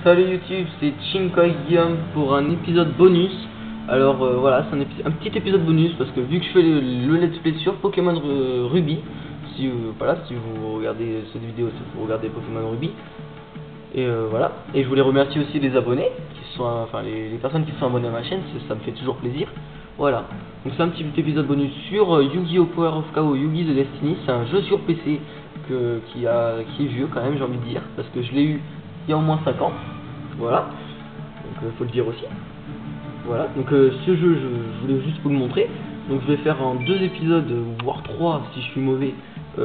Salut YouTube, c'est Chinkoi Guillaume pour un épisode bonus. Alors voilà, c'est un petit épisode bonus parce que vu que je fais le let's play sur Pokémon Ruby, si vous regardez cette vidéo, si vous regardez Pokémon Ruby, et voilà. Et je voulais remercier aussi les abonnés, qui sont, enfin les personnes qui sont abonnées à ma chaîne, ça me fait toujours plaisir. Voilà. Donc c'est un petit épisode bonus sur Yu-Gi-Oh! Power of Chaos, Yu-Gi The Destiny. C'est un jeu sur PC qui est vieux quand même, j'ai envie de dire, parce que je l'ai eu il y a au moins 5 ans. Voilà, donc faut le dire aussi. Voilà, donc ce jeu, je voulais juste vous le montrer. Donc je vais faire en 2 épisodes, voire 3 si je suis mauvais,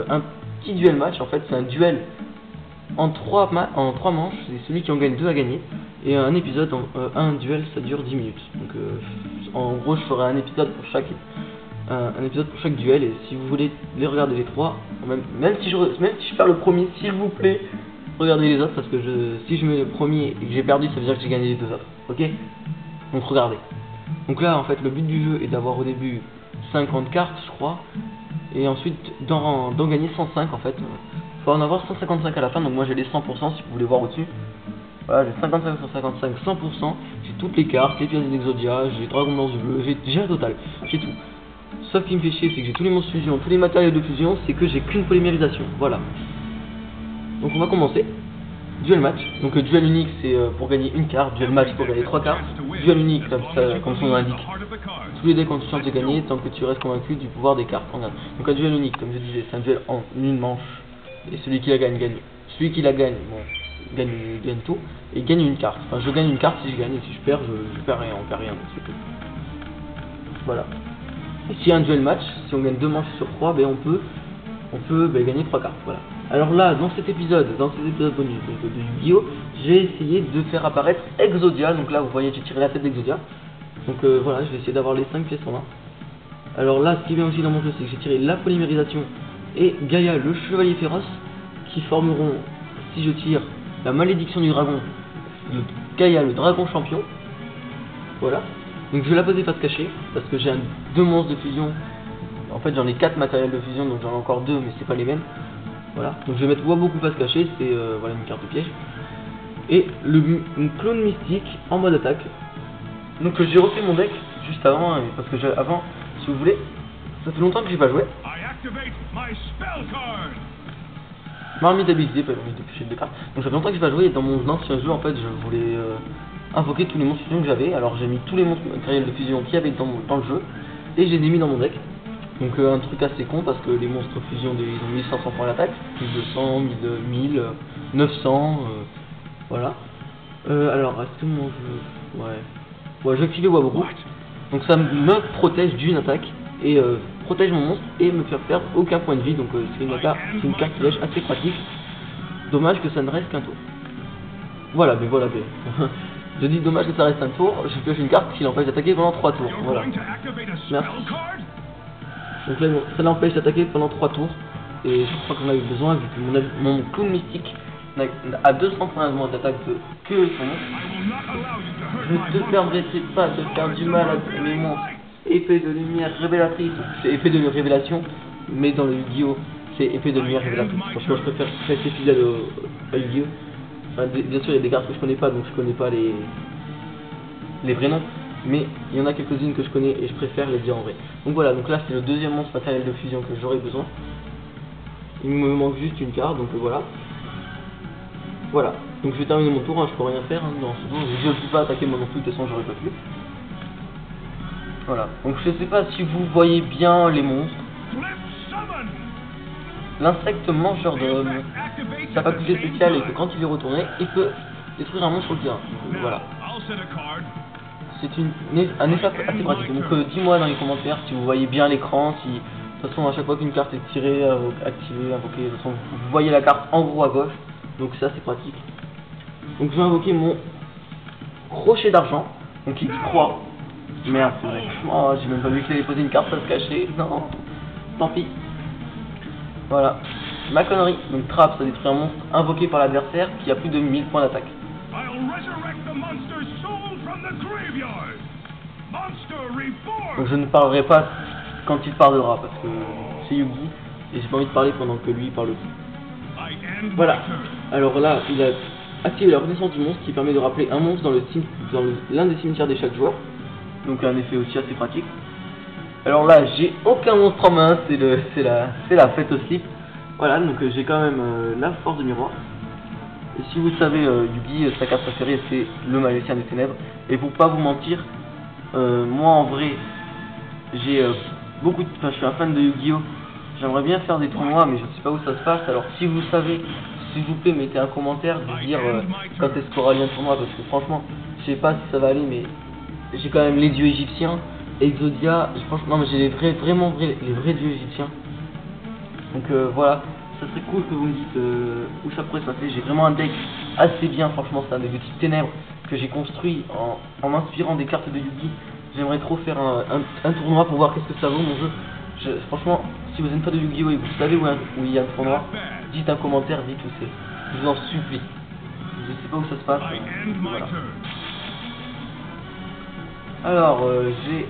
un petit duel match. En fait, c'est un duel en 3 manches. C'est celui qui en gagne 2 à gagner. Et un épisode, un duel, ça dure 10 minutes. Donc en gros, je ferai un épisode pour chaque duel. Et si vous voulez les regarder les 3, même si je perds le premier, s'il vous plaît, regardez les autres, parce que si je mets le premier et que j'ai perdu, ça veut dire que j'ai gagné les 2 autres. Ok? Donc regardez. Donc là, en fait, le but du jeu est d'avoir au début 50 cartes, je crois, et ensuite d'en gagner 105 en fait. Faut en avoir 155 à la fin, donc moi j'ai les 100% si vous voulez voir au-dessus. Voilà, j'ai 55, 155, 100%, j'ai toutes les cartes, les pièces d'Exodia, j'ai Dragon Blanc bleu, j'ai un total, j'ai tout. Sauf qui me fait chier, c'est que j'ai tous les monstres fusion, tous les matériels de fusion, c'est que j'ai qu'une polymérisation. Voilà. Donc on va commencer. Duel match. Donc duel unique c'est pour gagner une carte, duel match pour gagner 3 cartes. Duel unique comme son nom l'indique. Tous les decks ont une chance de gagner tant que tu restes convaincu du pouvoir des cartes. Regarde. Donc un duel unique, comme je disais, c'est un duel en une manche. Et celui qui la gagne gagne. Celui qui la gagne, bon, gagne tout. Et gagne une carte. Enfin je gagne une carte si je gagne, et si je perds, je perds rien, on perd rien. Voilà. Et s'il y a un duel match, si on gagne 2 manches sur 3, ben on peut gagner 3 cartes. Voilà. Alors là, dans cet épisode bonus de Yu-Gi-Oh, j'ai essayé de faire apparaître Exodia. Donc là, vous voyez, j'ai tiré la tête d'Exodia. Donc voilà, je vais essayer d'avoir les 5 pièces en main. Alors là, ce qui est bien aussi dans mon jeu, c'est que j'ai tiré la polymérisation et Gaïa, le chevalier féroce, qui formeront, si je tire, la malédiction du dragon, Gaïa, le dragon champion. Voilà. Donc je vais la poser face cachée, parce que j'ai 2 monstres de fusion. En fait, j'en ai 4 matériels de fusion, donc j'en ai encore 2, mais c'est pas les mêmes. Voilà, donc je vais mettre beaucoup face cachée, c'est voilà une carte de piège. Et une clone mystique en mode attaque. Donc j'ai refait mon deck juste avant, parce que avant, si vous voulez, ça fait longtemps que j'ai pas joué. Marmite habilité, pas marmite de piocher de cartes. Donc ça fait longtemps que j'ai pas joué, et dans mon ancien jeu en fait je voulais invoquer tous les monstres fusion que j'avais. Alors j'ai mis tous les monstres matériels de fusion qu'il y avait dans le jeu, et je les ai mis dans mon deck. Donc un truc assez con parce que les monstres fusion ils ont 1500 points d'attaque, 1200, 1000, 900, voilà. Alors est-ce que mon jeu... Ouais, j'ai activé Wabro. Donc ça me protège d'une attaque et protège mon monstre et me fait perdre aucun point de vie. Donc c'est une carte qui est assez pratique. Dommage que ça ne reste qu'un tour. Voilà, mais voilà, mais... Je dis dommage que ça reste un tour, je pioche une carte qui l'empêche d'attaquer pendant 3 tours. Voilà. Merci. Donc là, ça l'empêche d'attaquer pendant 3 tours. Et je crois qu'on a eu besoin, vu que mon clown mystique a 200 points d'attaque que son monstre. Je ne te permettrai pas de faire du mal à mes monstres. Épée de lumière révélatrice. C'est épée de révélation, mais dans le Yu-Gi-Oh! C'est épée de lumière révélatrice. Parce que je préfère cet épisode à Yu-Gi-Oh! Enfin, bien sûr, il y a des cartes que je connais pas, donc je connais pas les vrais noms. Mais il y en a quelques-unes que je connais et je préfère les dire en vrai. Donc voilà, donc là c'est le deuxième monstre matériel de fusion que j'aurais besoin. Il me manque juste une carte, donc voilà. Voilà, donc je vais terminer mon tour, hein, je peux rien faire dans ce tour. Je ne peux pas attaquer moi non plus, de toute façon j'aurais pas pu. Voilà, donc je sais pas si vous voyez bien les monstres. L'insecte mangeur d'hommes, sa faculté spéciale est que quand il est retourné, il peut détruire un monstre sur le terrain. Donc, voilà. C'est un effet assez pratique. Donc dis-moi dans les commentaires si vous voyez bien l'écran, si de toute façon à chaque fois qu'une carte est tirée, activée, invoquée, de toute façon vous voyez la carte en gros à gauche. Donc c'est assez pratique. Donc je vais invoquer mon crochet d'argent. Donc il dit 3. Merde, c'est vrai. Oh, j'ai même pas vu qu'il allait poser une carte face cachée. Non, tant pis. Voilà, ma connerie. Donc trappe, ça détruit un monstre invoqué par l'adversaire qui a plus de 1000 points d'attaque. Donc je ne parlerai pas quand il parlera parce que c'est Yugi et j'ai pas envie de parler pendant que lui parle aussi. Voilà. Alors là, il a activer la renaissance du monstre qui permet de rappeler un monstre dans l'un des cimetières de chaque joueur. Donc un effet aussi assez pratique. Alors là, j'ai aucun monstre en main, c'est la fête au slip. Voilà, donc j'ai quand même la force de miroir. Et si vous savez, Yugi, sa carte préférée, c'est le magicien des ténèbres. Et pour pas vous mentir, moi en vrai, j'ai je suis un fan de Yu-Gi-Oh! J'aimerais bien faire des tournois, mais je sais pas où ça se passe. Alors si vous savez, s'il vous plaît, mettez un commentaire de dire quand est-ce qu'il y aura lieu un tournoi, parce que franchement, je sais pas si ça va aller, mais j'ai quand même les dieux égyptiens, Exodia, franchement, non, mais j'ai les vrais dieux égyptiens. Donc voilà, ça serait cool que vous me dites où ça pourrait se passer. J'ai vraiment un deck assez bien, franchement, c'est un deck de type ténèbres que j'ai construit en m'inspirant des cartes de Yugi. J'aimerais trop faire un tournoi pour voir qu'est-ce que ça vaut mon jeu. Franchement, si vous êtes pas de Yu-Gi-Oh! Et que vous savez où il y a un tournoi, dites un commentaire, dites où c'est. Je vous en supplie. Je sais pas où ça se passe. Voilà. Alors, j'ai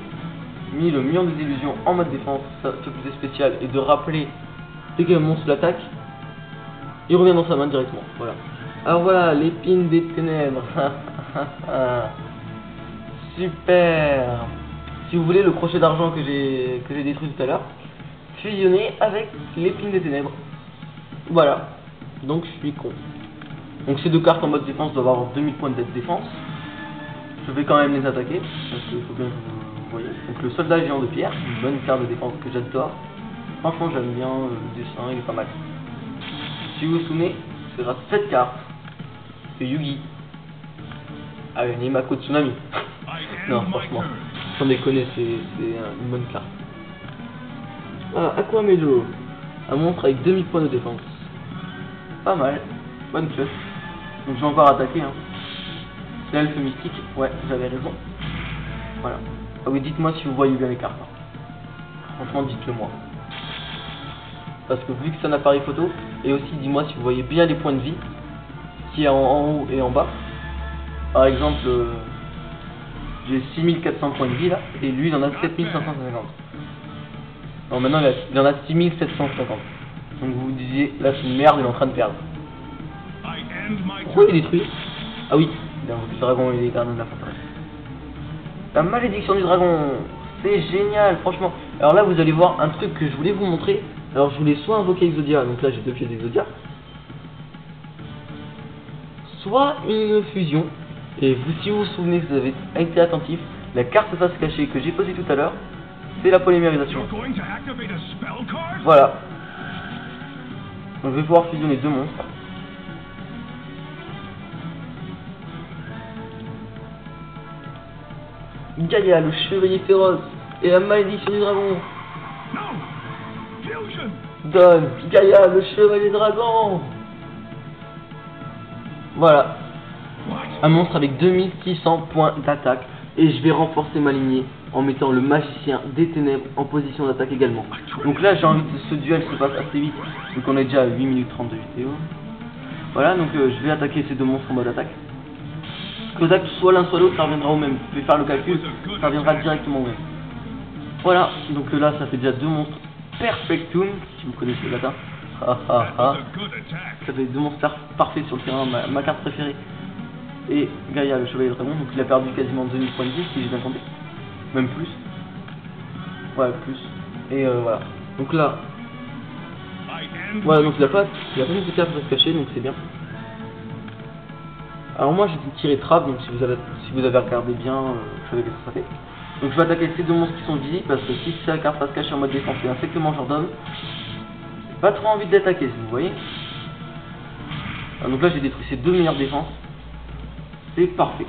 mis le mur des illusions en mode défense, ça fait plus spécial, et de rappeler dès qu'un monstre l'attaque, il revient dans sa main directement. Voilà. Alors voilà, l'épine des ténèbres. Super. Si vous voulez le crochet d'argent que j'ai détruit tout à l'heure, fusionné avec l'épine des ténèbres. Voilà. Donc je suis con. Donc ces deux cartes en mode défense doivent avoir 2000 points de défense. Je vais quand même les attaquer, parce qu'il faut bien que vous voyez. Donc le soldat géant de pierre, une bonne carte de défense que j'adore. Franchement j'aime bien le dessin, il est pas mal. Si vous vous souvenez, ce sera cette carte. C'est Yugi. Avec Nimako Tsunami. Non franchement, sans déconner, c'est une bonne carte. Voilà, Aquamedo. Un monstre avec 2000 points de défense. Pas mal, bonne pioche. Donc je vais encore attaquer hein. C'est l'elfe mystique, ouais, j'avais raison. Voilà. Ah oui, dites-moi si vous voyez bien les cartes. Franchement, dites-le moi. Parce que vu que c'est un appareil photo, et aussi dis-moi si vous voyez bien les points de vie, qui est en haut et en bas. Par exemple, j'ai 6400 points de vie là, et lui il en a 7550. Non, maintenant il en a 6750. Donc vous vous disiez, là c'est une merde, il est en train de perdre. Pourquoi il est détruit? Ah oui, le dragon il est gardien de la forteresse. La malédiction du dragon, c'est génial, franchement. Alors là vous allez voir un truc que je voulais vous montrer. Alors je voulais soit invoquer Exodia, donc là j'ai 2 pièces d'Exodia, soit une fusion. Et vous, si vous vous souvenez, que vous avez été attentif, la carte face cachée que j'ai posée tout à l'heure, c'est la polymérisation. Voilà. Donc je vais pouvoir fusionner 2 monstres. Gaïa, le chevalier féroce, et la malédiction du dragon. Donne Gaïa, le chevalier dragon. Voilà. Un monstre avec 2600 points d'attaque. Et je vais renforcer ma lignée en mettant le magicien des ténèbres en position d'attaque également. Donc là j'ai envie que ce duel se passe assez vite. Donc on est déjà à 8 minutes 30 de vidéo. Voilà, donc je vais attaquer ces 2 monstres en mode attaque. Que d'attaque soit l'un soit l'autre, ça reviendra au même. Vous pouvez faire le calcul, ça reviendra directement au même. Voilà, donc là ça fait déjà 2 monstres perfectum, si vous connaissez le latin. Ça fait 2 monstres parfaits sur le terrain, ma carte préférée. Et Gaïa, le chevalier dragon, donc il a perdu quasiment 2000 points de vie si j'ai bien compté. Même plus. Ouais, plus. Et voilà. Donc là. Voilà, donc il a pas mis de carte à se cacher, donc c'est bien. Alors moi j'ai tiré trap, donc si vous avez regardé bien, vous savez ce que ça fait. Donc je vais attaquer ces 2 monstres qui sont visibles, parce que si c'est la carte face cachée en mode défense et insectement Jordan, j'ai pas trop envie d'attaquer, si vous voyez. Donc là j'ai détruit ces 2 meilleures défenses. C'est parfait.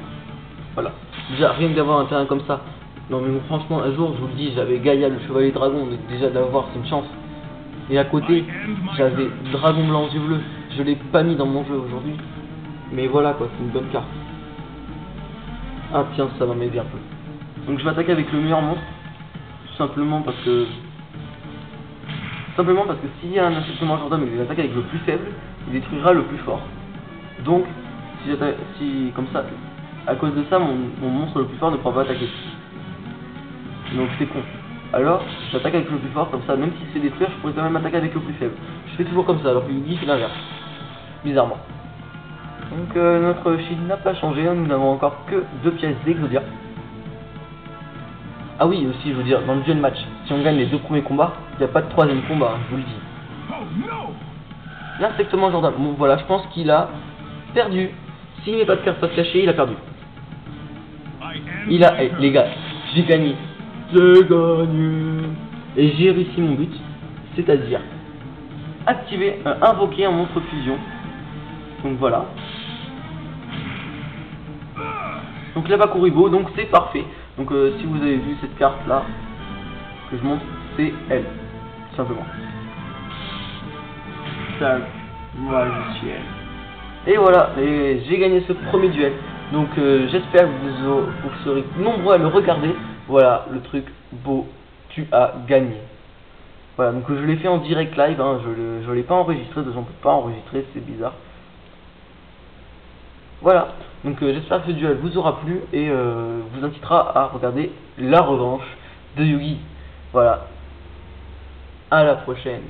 Voilà. Déjà, rien que d'avoir un terrain comme ça. Non mais franchement, un jour, je vous le dis, j'avais Gaïa, le chevalier dragon. Donc déjà d'avoir, c'est une chance. Et à côté, j'avais dragon blanc aux yeux bleus. Je l'ai pas mis dans mon jeu aujourd'hui. Mais voilà quoi, c'est une bonne carte. Ah tiens, ça va m'aider un peu. Donc je vais attaquer avec le meilleur monstre. Tout simplement parce que... s'il y a un insectement Jordan mais il attaque avec le plus faible, il détruira le plus fort. Donc... si comme ça, à cause de ça, mon monstre le plus fort ne pourra pas attaquer. Donc c'est con. Alors, j'attaque avec le plus fort, comme ça, même si c'est détruire, je pourrais quand même attaquer avec le plus faible. Je fais toujours comme ça, alors que Yugi fait l'inverse. Bizarrement. Donc notre shield n'a pas changé, nous n'avons encore que 2 pièces d'Exodia. Ah oui, aussi je veux dire, dans le duel match, si on gagne les 2 premiers combats, il n'y a pas de 3ème combat, hein, je vous le dis. L'insectement gendarme, bon voilà, je pense qu'il a perdu. S'il met pas de carte face cachée, il a perdu. Il a, les gars, j'ai gagné. J'ai gagné. Et j'ai réussi mon but, c'est-à-dire activer, invoquer un monstre fusion. Donc voilà. Donc là-bas Kuribo, donc c'est parfait. Donc si vous avez vu cette carte là que je montre, c'est elle, tout simplement. Tac, moi je suis elle. Et voilà, j'ai gagné ce premier duel. Donc j'espère que vous serez nombreux à le regarder. Voilà, le truc beau, tu as gagné. Voilà, donc je l'ai fait en direct live, hein, je l'ai pas enregistré, donc on peut pas enregistrer, c'est bizarre. Voilà, donc j'espère que ce duel vous aura plu et vous incitera à regarder la revanche de Yugi. Voilà, à la prochaine.